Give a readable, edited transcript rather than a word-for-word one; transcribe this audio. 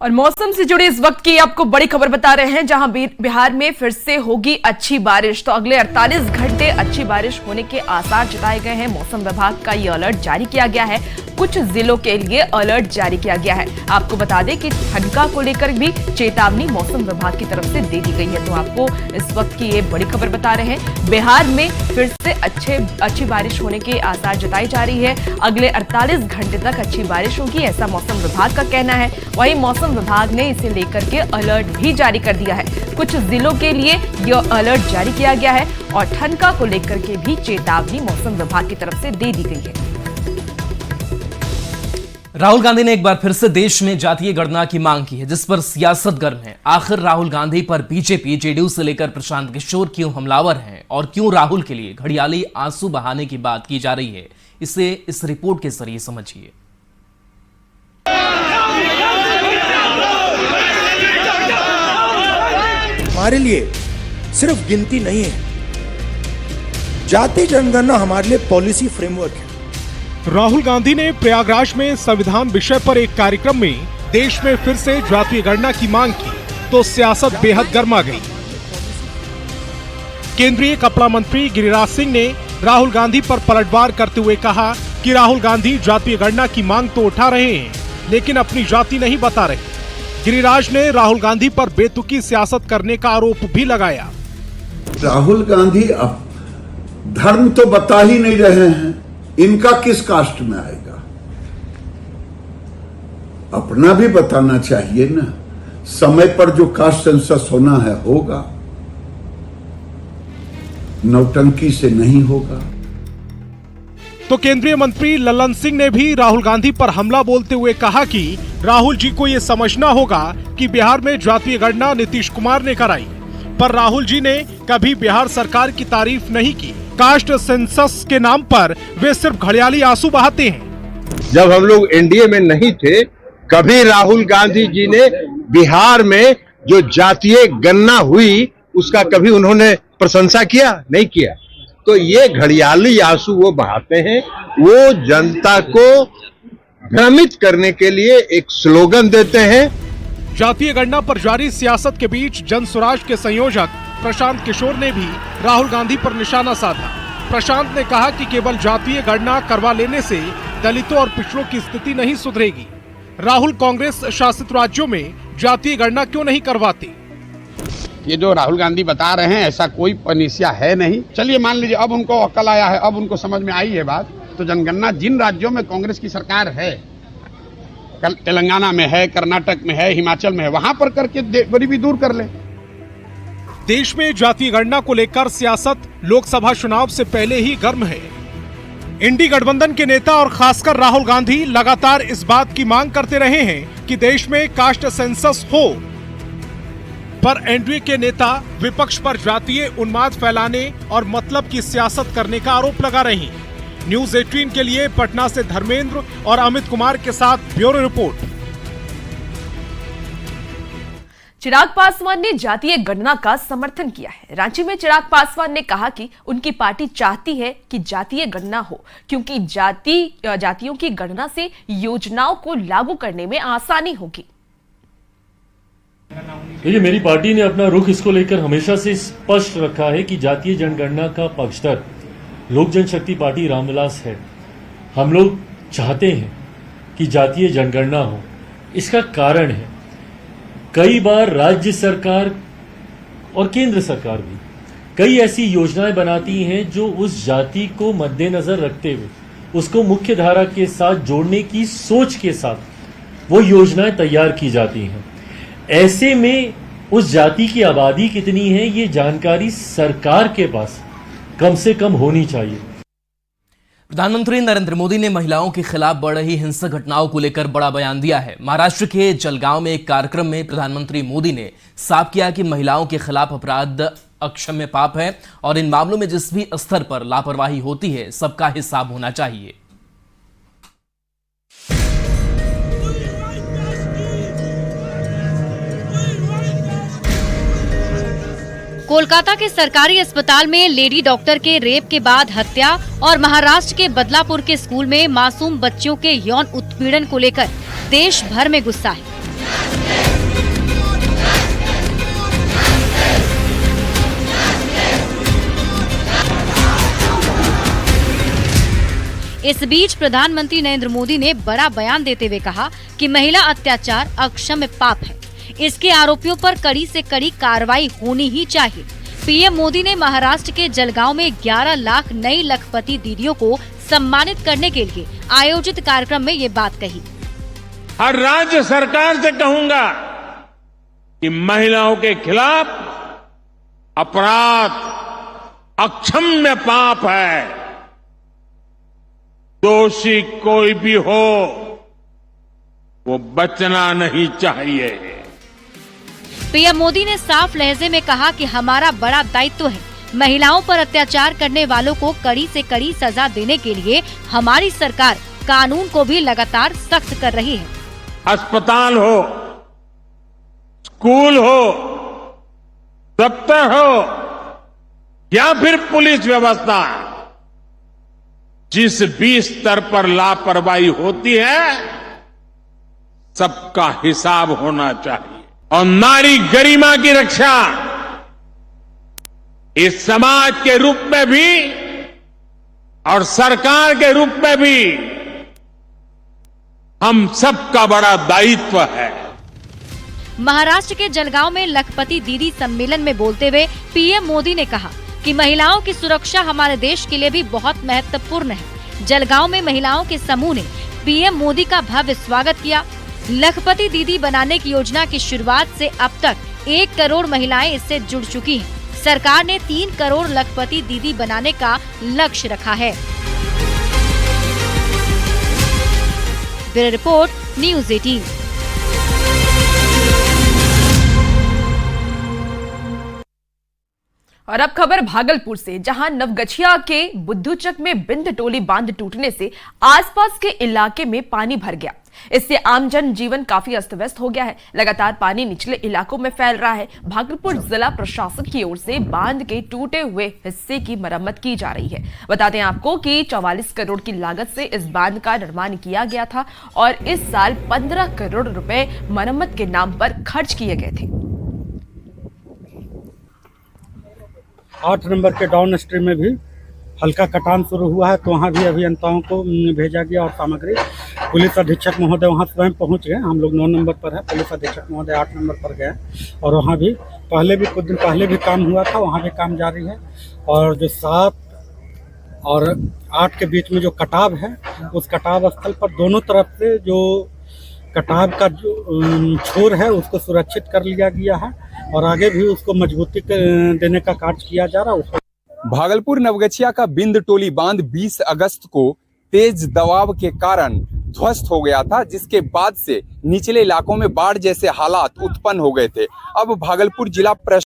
और मौसम से जुड़ी इस वक्त की आपको बड़ी खबर बता रहे हैं, जहां बिहार में फिर से होगी अच्छी बारिश। तो अगले 48 घंटे अच्छी बारिश होने के आसार जताए गए हैं। मौसम विभाग का ये अलर्ट जारी किया गया है। कुछ जिलों के लिए अलर्ट जारी किया गया है। आपको बता दें कि ठंडा को लेकर भी चेतावनी मौसम विभाग की तरफ से दे दी गई है। तो आपको इस वक्त की ये बड़ी खबर बता रहे हैं, बिहार में फिर से अच्छी बारिश होने के आसार जताई जा रही है। अगले 48 घंटे तक अच्छी बारिश होगी, ऐसा मौसम विभाग का कहना है। वहीं मौसम विभाग ने इसे लेकर के अलर्ट भी जारी कर दिया है। कुछ जिलों के लिए यह अलर्ट जारी किया गया है और ठंडा को लेकर के भी चेतावनी मौसम विभाग की तरफ से दे दी गई है। राहुल गांधी ने एक बार फिर से देश में जातीय गणना की मांग की है, जिस पर सियासत गर्म है। आखिर राहुल गांधी पर बीजेपी, जेडीयू से लेकर प्रशांत किशोर क्यों हमलावर हैं और क्यों राहुल के लिए घड़ियाली आंसू बहाने की बात की जा रही है, इसे इस रिपोर्ट के जरिए समझिए। हमारे लिए सिर्फ गिनती नहीं है, जातीय जनगणना हमारे लिए पॉलिसी फ्रेमवर्क है। राहुल गांधी ने प्रयागराज में संविधान विषय पर एक कार्यक्रम में देश में फिर से जातीय गणना की मांग की तो सियासत बेहद गर्मा गई। केंद्रीय कपड़ा मंत्री गिरिराज सिंह ने राहुल गांधी पर पलटवार करते हुए कहा कि राहुल गांधी जातीय गणना की मांग तो उठा रहे हैं, लेकिन अपनी जाति नहीं बता रहे। गिरिराज ने राहुल गांधी पर बेतुकी सियासत करने का आरोप भी लगाया। राहुल गांधी अब धर्म तो बता ही नहीं रहे हैं, इनका किस कास्ट में आएगा, अपना भी बताना चाहिए ना। समय पर जो कास्ट सेंसस होना है होगा, नौटंकी से नहीं होगा। तो केंद्रीय मंत्री लल्लन सिंह ने भी राहुल गांधी पर हमला बोलते हुए कहा कि राहुल जी को ये समझना होगा कि बिहार में जातीय गणना नीतीश कुमार ने कराई, पर राहुल जी ने कभी बिहार सरकार की तारीफ नहीं की। कास्ट सेंसस के नाम पर वे सिर्फ घड़ियाली आंसू बहाते हैं। जब हम लोग एनडीए में नहीं थे, कभी राहुल गांधी जी ने बिहार में जो जातीय गणना हुई उसका कभी उन्होंने प्रशंसा किया? नहीं किया। तो ये घड़ियाली आंसू वो बहाते हैं, वो जनता को भ्रमित करने के लिए एक स्लोगन देते हैं। जातीय गणना पर जारी सियासत के बीच जन स्वराज के संयोजक प्रशांत किशोर ने भी राहुल गांधी पर निशाना साधा। प्रशांत ने कहा कि केवल जातीय गणना करवा लेने से दलितों और पिछड़ों की स्थिति नहीं सुधरेगी। राहुल कांग्रेस शासित राज्यों में जातीय गणना क्यों नहीं करवाते? ये जो राहुल गांधी बता रहे हैं ऐसा कोई पनिसिया है नहीं। चलिए मान लीजिए अब उनको अक्ल आया है, अब उनको समझ में आई है बात, तो जनगणना जिन राज्यों में कांग्रेस की सरकार है, तेलंगाना में है, कर्नाटक में है, हिमाचल में है, वहां पर करके गरीबी दूर कर ले। देश में जातीय गणना को लेकर सियासत लोकसभा चुनाव से पहले ही गर्म है। इंडी गठबंधन के नेता और खासकर राहुल गांधी लगातार इस बात की मांग करते रहे हैं कि देश में कास्ट सेंसस हो, पर एनडीए के नेता विपक्ष पर जातीय उन्माद फैलाने और मतलब की सियासत करने का आरोप लगा रहे हैं। न्यूज 18 के लिए पटना से धर्मेंद्र और अमित कुमार के साथ ब्यूरो रिपोर्ट। चिराग पासवान ने जातीय गणना का समर्थन किया है। रांची में चिराग पासवान ने कहा कि उनकी पार्टी चाहती है कि जातीय गणना हो, क्योंकि जातियों की गणना से योजनाओं को लागू करने में आसानी होगी। देखिए, मेरी पार्टी ने अपना रुख इसको लेकर हमेशा से स्पष्ट रखा है कि जातीय जनगणना का पक्षधर लोक जनशक्ति पार्टी रामविलास है। हम लोग चाहते हैं कि जातीय जनगणना हो। इसका कारण है, कई बार राज्य सरकार और केंद्र सरकार भी कई ऐसी योजनाएं बनाती हैं जो उस जाति को मद्देनजर रखते हुए उसको मुख्य धारा के साथ जोड़ने की सोच के साथ वो योजनाएं तैयार की जाती हैं। ऐसे में उस जाति की आबादी कितनी है, ये जानकारी सरकार के पास कम से कम होनी चाहिए। प्रधानमंत्री नरेंद्र मोदी ने महिलाओं के खिलाफ बढ़ रही हिंसक घटनाओं को लेकर बड़ा बयान दिया है। महाराष्ट्र के जलगांव में एक कार्यक्रम में प्रधानमंत्री मोदी ने साफ किया कि महिलाओं के खिलाफ अपराध अक्षम्य पाप है और इन मामलों में जिस भी स्तर पर लापरवाही होती है, सबका हिसाब होना चाहिए। कोलकाता के सरकारी अस्पताल में लेडी डॉक्टर के रेप के बाद हत्या और महाराष्ट्र के बदलापुर के स्कूल में मासूम बच्चियों के यौन उत्पीड़न को लेकर देश भर में गुस्सा है। इस बीच प्रधानमंत्री नरेंद्र मोदी ने बड़ा बयान देते हुए कहा कि महिला अत्याचार अक्षम्य पाप है। इसके आरोपियों पर कड़ी से कड़ी कार्रवाई होनी ही चाहिए। पीएम मोदी ने महाराष्ट्र के जलगांव में 11 लाख नई लखपति दीदियों को सम्मानित करने के लिए आयोजित कार्यक्रम में ये बात कही। हर राज्य सरकार से कहूंगा कि महिलाओं के खिलाफ अपराध अक्षम्य पाप है। दोषी कोई भी हो वो बचना नहीं चाहिए। पीएम मोदी ने साफ लहजे में कहा कि हमारा बड़ा दायित्व है। महिलाओं पर अत्याचार करने वालों को कड़ी से कड़ी सजा देने के लिए हमारी सरकार कानून को भी लगातार सख्त कर रही है। अस्पताल हो, स्कूल हो, दफ्तर हो या फिर पुलिस व्यवस्था, जिस भी स्तर पर लापरवाही होती है सबका हिसाब होना चाहिए। और नारी गरिमा की रक्षा इस समाज के रूप में भी और सरकार के रूप में भी हम सबका बड़ा दायित्व है। महाराष्ट्र के जलगांव में लखपति दीदी सम्मेलन में बोलते हुए पीएम मोदी ने कहा कि महिलाओं की सुरक्षा हमारे देश के लिए भी बहुत महत्वपूर्ण है। जलगांव में महिलाओं के समूह ने पीएम मोदी का भव्य स्वागत किया। लखपति दीदी बनाने की योजना की शुरुआत से अब तक 1 करोड़ महिलाएं इससे जुड़ चुकी हैं। सरकार ने 3 करोड़ लखपति दीदी बनाने का लक्ष्य रखा है। Bureau report, news 18। और अब खबर भागलपुर से, जहां नवगछिया के बुद्धूचक में बिंद टोली बांध टूटने से आसपास के इलाके में पानी भर गया। इससे आम जन जीवन काफी अस्त व्यस्त हो गया है। लगातार पानी निचले इलाकों में फैल रहा है। भागलपुर जिला प्रशासन की ओर से बांध के टूटे हुए हिस्से की मरम्मत की जा रही है। बता दें आपको कि 44 करोड़ की लागत से इस बांध का निर्माण किया गया था और इस साल 15 करोड़ रुपए मरम्मत के नाम पर खर्च किए गए थे। 8 नंबर के डाउन स्ट्रीम में भी हल्का कटान शुरू हुआ है, तो वहाँ भी अभियंताओं को भेजा गया और सामग्री। पुलिस अधीक्षक महोदय वहाँ स्वयं पहुँच गए। हम लोग 9 नंबर पर है, पुलिस अधीक्षक महोदय 8 नंबर पर गए और वहाँ भी कुछ दिन पहले भी काम हुआ था, वहाँ भी काम जारी है। और जो 7 और 8 के बीच में जो कटाव है, उस कटाव स्थल पर दोनों तरफ से जो कटाव का जो छोर है उसको सुरक्षित कर लिया गया है और आगे भी उसको मजबूती देने का कार्य किया जा रहा है। भागलपुर नवगछिया का बिंद टोली बांध 20 अगस्त को तेज दबाव के कारण ध्वस्त हो गया था, जिसके बाद से निचले इलाकों में बाढ़ जैसे हालात उत्पन्न हो गए थे। अब भागलपुर जिला